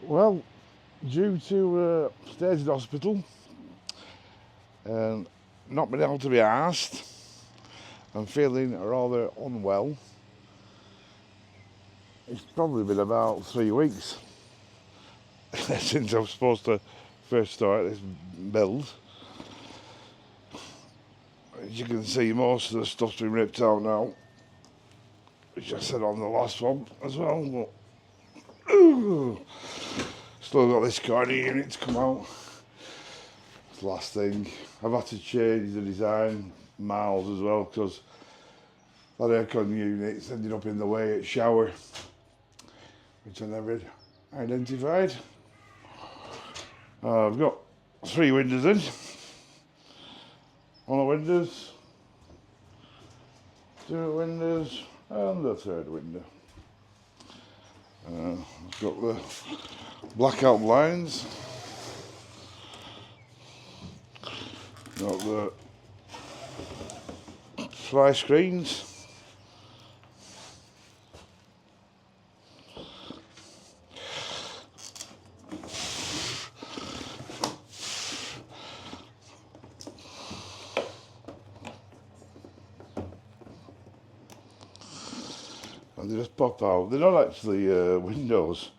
Well, due to staying in hospital and not being able to be asked, I'm feeling rather unwell. It's probably been about 3 weeks since I was supposed to first start this build. As you can see, most of the stuff's been ripped out now, which I said on the last one as well. But, still got this corner unit to come out. That's the last thing. I've had to change the design miles as well because that aircon unit's ended up in the way at shower, which I never identified. I've got 3 windows in. One of the windows, 2 windows, and the 3rd window. I've got the blackout blinds. Got the fly screens. And they just pop out. They're not actually windows.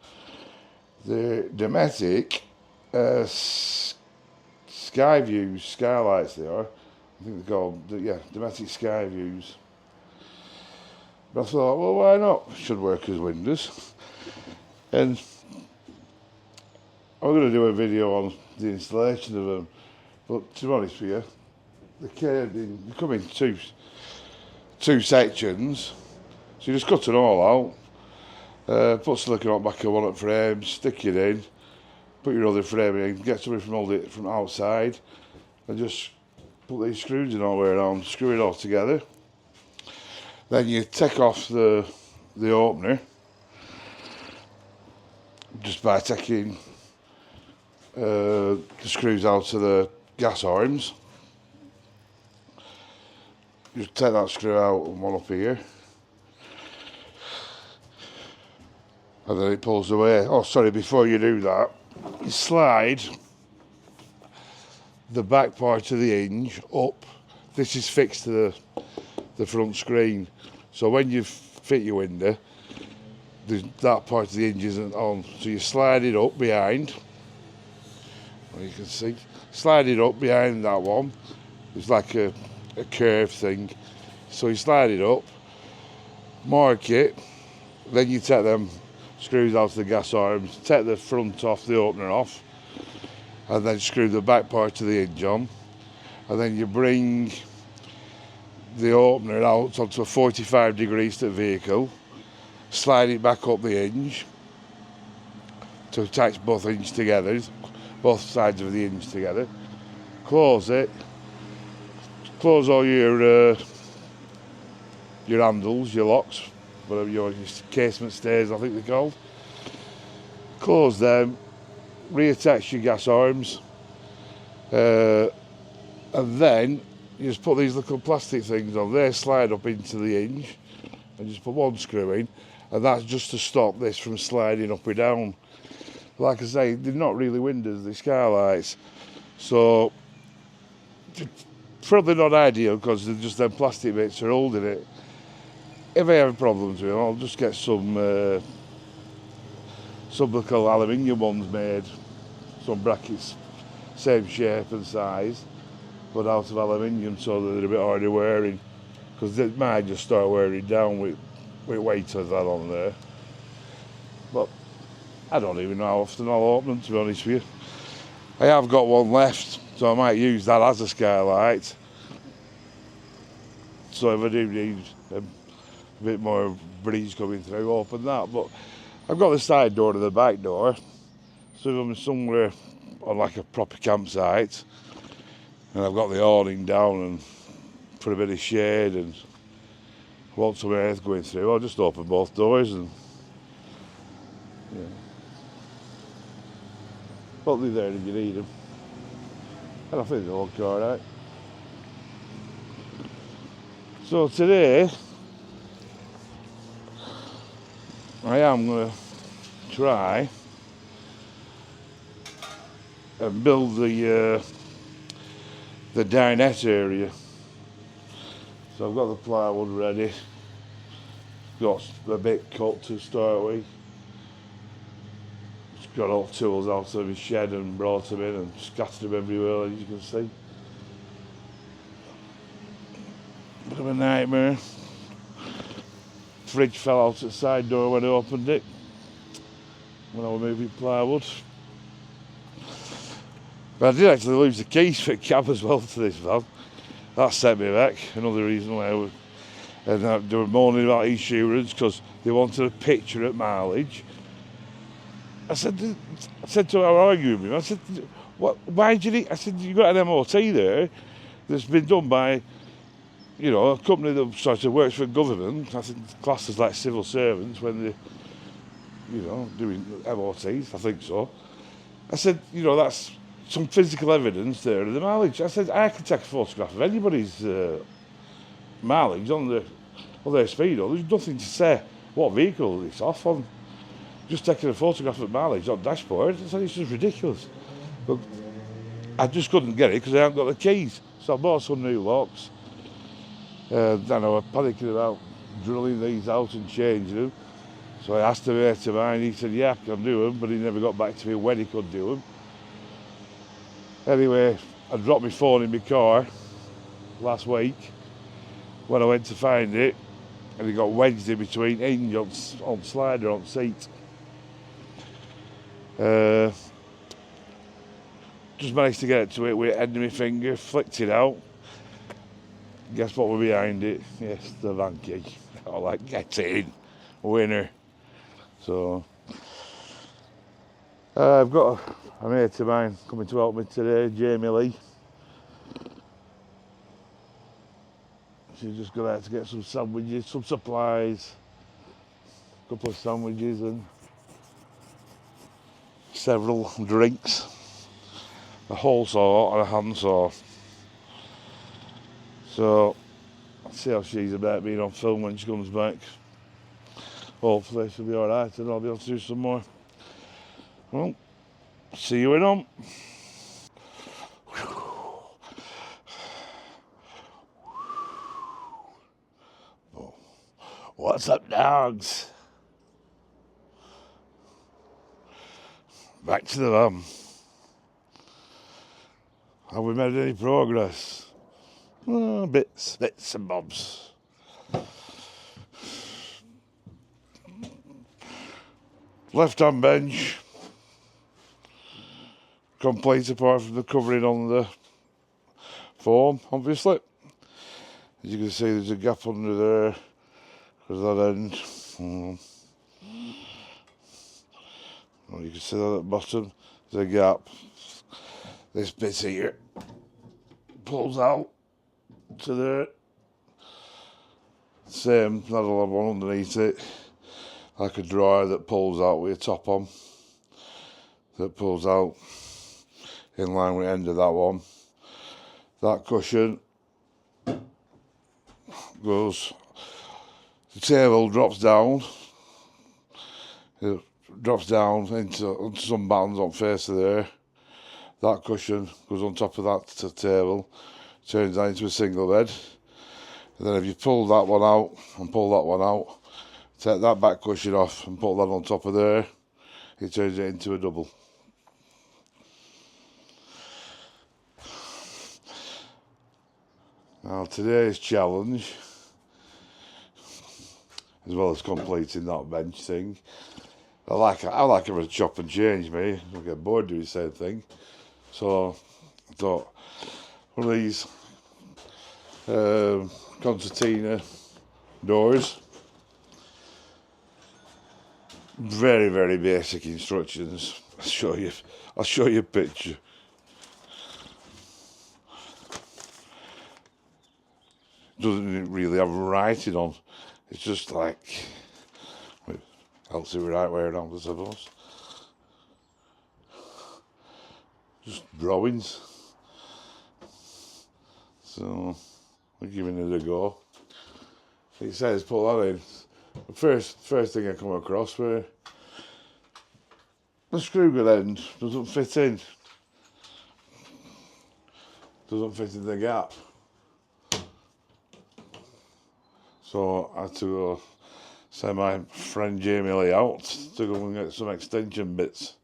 They're dometic sky views, skylights they are. I think they're called, dometic sky views. But I thought, well, why not? Should work as windows. And I'm going to do a video on the installation of them. But to be honest with you, they come in two sections. So you just cut it all out, put silicone on back of one of the frames, stick it in, put your other frame in, get something from outside, and just put these screws in all the way around, screw it all together. Then you take off the opener, just by taking the screws out of the gas arms. Just take that screw out and one up here. And then it pulls away. Oh, sorry, before you do that, you slide the back part of the hinge up. This is fixed to the front screen. So when you fit your window, that part of the hinge isn't on. So you slide it up behind. Well, you can see. Slide it up behind that one. It's like a curved thing. So you slide it up, mark it, then you take them screws out of the gas arms, take the front off, the opener off, and then screw the back part of the hinge on, and then you bring the opener out onto a 45 degrees to the vehicle, slide it back up the hinge to attach both hinges together, both sides of the hinge together, close it, close all your handles, your locks, whatever your casement stairs, I think they're called. Close them, reattach your gas arms, and then you just put these little plastic things on there, slide up into the hinge, and just put one screw in, and that's just to stop this from sliding up or down. Like I say, they're not really windows, they're skylights, so probably not ideal because they're just them plastic bits are holding it. If I have problems with them, I'll just get some little aluminium ones made, some brackets, same shape and size, but out of aluminium so that they're a bit harder wearing, because they might just start wearing down with weight of that on there. But I don't even know how often I'll open them, to be honest with you. I have got one left, so I might use that as a skylight. So if I do need a bit more breeze coming through, open that. But I've got the side door to the back door, so if I'm somewhere on like a proper campsite and I've got the awning down and put a bit of shade and want some air going through, I'll just open both doors and but they're there if you need them, and I think they'll look alright. So today I am going to try and build the dinette area. So I've got the plywood ready, got a bit cut to start with. Just got all tools out of my shed and brought them in and scattered them everywhere, as you can see. Bit of a nightmare. Fridge fell out at the side door when I opened it, when I was moving plywood. But I did actually lose the keys for the cab as well to this van. That set me back. Another reason why they were moaning about insurance because they wanted a picture at mileage. I said to her, I was arguing with him, I said, why did you need? I said, you got an MOT there that's been done by, you know, a company that sort of works for government. I think classed as like civil servants when they, you know, doing MOTs, I think so. I said, you know, that's some physical evidence there of the mileage. I said, I can take a photograph of anybody's mileage on their speedo. There's nothing to say what vehicle it's off on. Just taking a photograph of mileage on dashboard. I said, it's just ridiculous. But I just couldn't get it because I hadn't got the keys. So I bought some new locks. Then I was panicking about drilling these out and changing them. So I asked a mate of mine, he said, yeah, I can do them, but he never got back to me when he could do them. Anyway, I dropped my phone in my car last week when I went to find it, and it got wedged in between hinge on slider on seat. Just managed to get it to it with the end of my finger, flicked it out. Guess what was behind it? Yes, the van key. I was like, get in, winner. So, I've got a mate of mine coming to help me today, Jamie Lee. She's just got out to get some sandwiches, some supplies, a couple of sandwiches and several drinks, a hole saw and a handsaw. So, I'll see how she's about being on film when she comes back. Hopefully she'll be alright and I'll be able to do some more. Well, see you in on. What's up, dogs? Back to the van. Have we made any progress? Oh, bits and bobs. Left-hand bench. Complete apart from the covering on the foam, obviously. As you can see, there's a gap under there because that end. Well, you can see that at the bottom, there's a gap. This bit here pulls out to there. Same, that'll have one underneath it, like a dryer that pulls out with a top on. That pulls out in line with the end of that one. That cushion goes, the table drops down. It drops down onto some buttons on face of there. That cushion goes on top of that table, turns that into a single bed. And then if you pull that one out and pull that one out, take that back cushion off and put that on top of there, it turns it into a double. Now today's challenge, as well as completing that bench thing, I like it to chop and change me. I get bored doing the same thing. So I thought one of these concertina doors, very, very basic instructions. I'll show you a picture. Doesn't really have writing on. It's just like, helps it the right way around, I suppose. Just drawings. So we're giving it a go. It says pull that in. The first thing I come across where the screw good end doesn't fit in. doesn't fit in the gap. So I had to go send my friend Jamie Lee out to go and get some extension bits.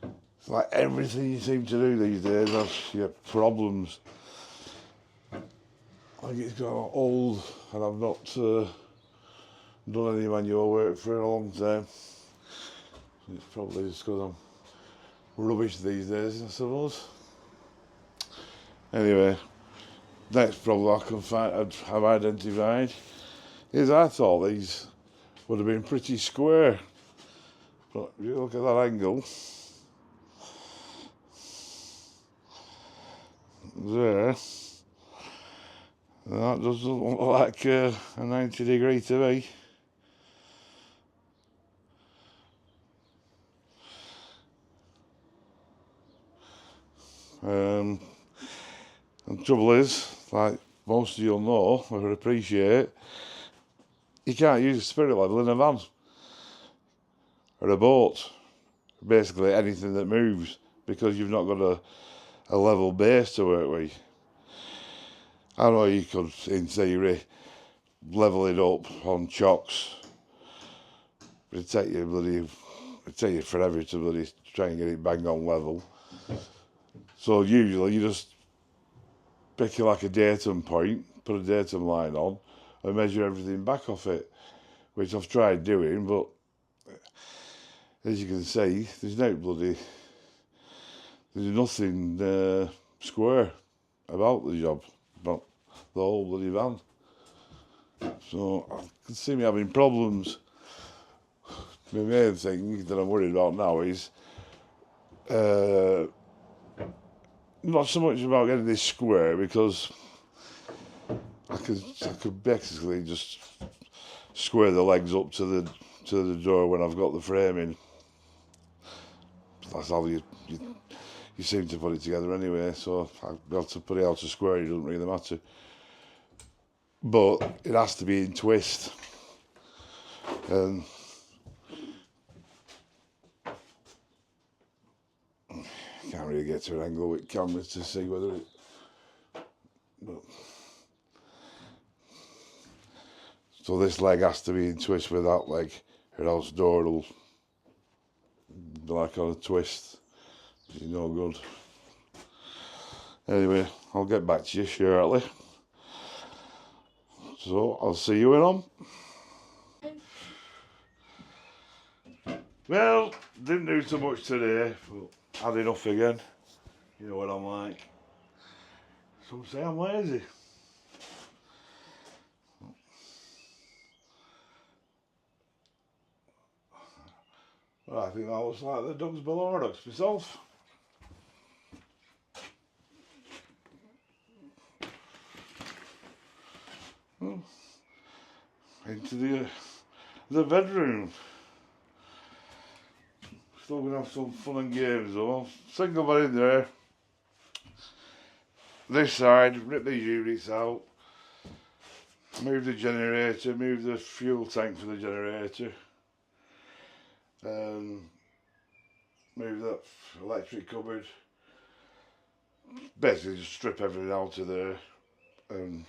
It's like everything you seem to do these days has your problems. I think it's got old and I've not done any manual work for a long time. It's probably just because I'm rubbish these days, I suppose. Anyway, next problem I can find, I've identified is I thought these would have been pretty square. But if you look at that angle, there, that doesn't look like a 90 degree to me. And the trouble is, like most of you'll know or appreciate, you can't use a spirit level in a van or a boat, basically anything that moves, because you've not got a level base to work with. I know you could, in theory, level it up on chocks, but it'd take you forever to bloody try and get it bang on level. So usually you just pick like a datum point, put a datum line on, and measure everything back off it, which I've tried doing, but as you can see, there's nothing square about the job, about the whole bloody van. So I can see me having problems. The main thing that I'm worried about now is not so much about getting this square, because I could basically just square the legs up to the door when I've got the frame in. That's how you seem to put it together anyway, so I'll be able to put it out to square, it doesn't really matter. But it has to be in twist. And can't really get to an angle with cameras to see whether it. But, so this leg has to be in twist with that leg, or else door will be like on a twist. It's no good. Anyway, I'll get back to you shortly. So I'll see you when I'm. Well, didn't do so much today, but had enough again. You know what I'm like. Some say I'm lazy. Well, I think that looks like the ducks below ducks myself. Into the bedroom. Still gonna have some fun and games though. Single bed in there. This side, rip these units out. Move the generator, move the fuel tank for the generator. Move that electric cupboard. Basically just strip everything out of there and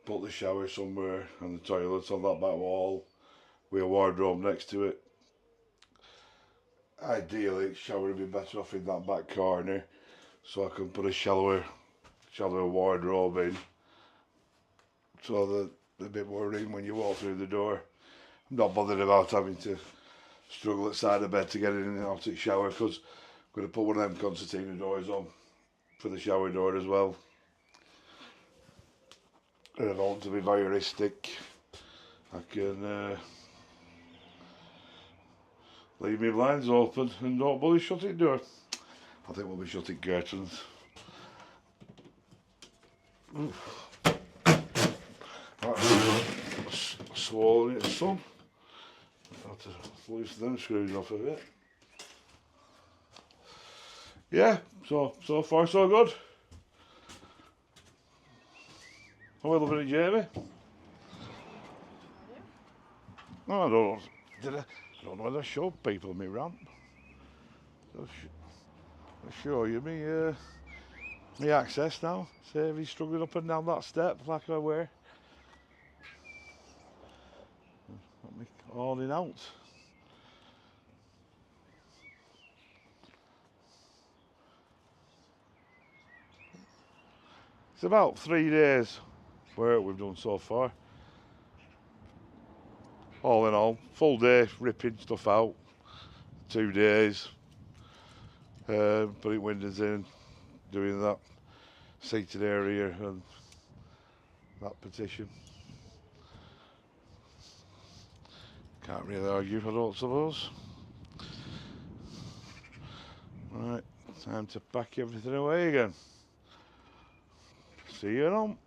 put the shower somewhere and the toilet on that back wall with a wardrobe next to it. Ideally, the shower would be better off in that back corner, so I can put a shallower wardrobe in, so that there's a bit more room when you walk through the door. I'm not bothered about having to struggle at side of bed to get in and out of the shower, because I'm going to put one of them concertina doors on for the shower door as well. And if I want to be voyeuristic, I can leave my blinds open and don't bully shut it door. I think we'll be shutting curtains. That's swollen its some. I have to loosen them screws off of it. Yeah, so far so good. How are we looking at Jamie? No, I don't know. I don't know whether I showed people my ramp. I'll show you me the access now. See if he's struggling up and down that step like I were. Let me hauling out. It's about 3 days work we've done so far. All in all, full day ripping stuff out, 2 days, putting windows in, doing that seated area and that partition. Can't really argue, I don't suppose. Right, time to pack everything away again. See you on.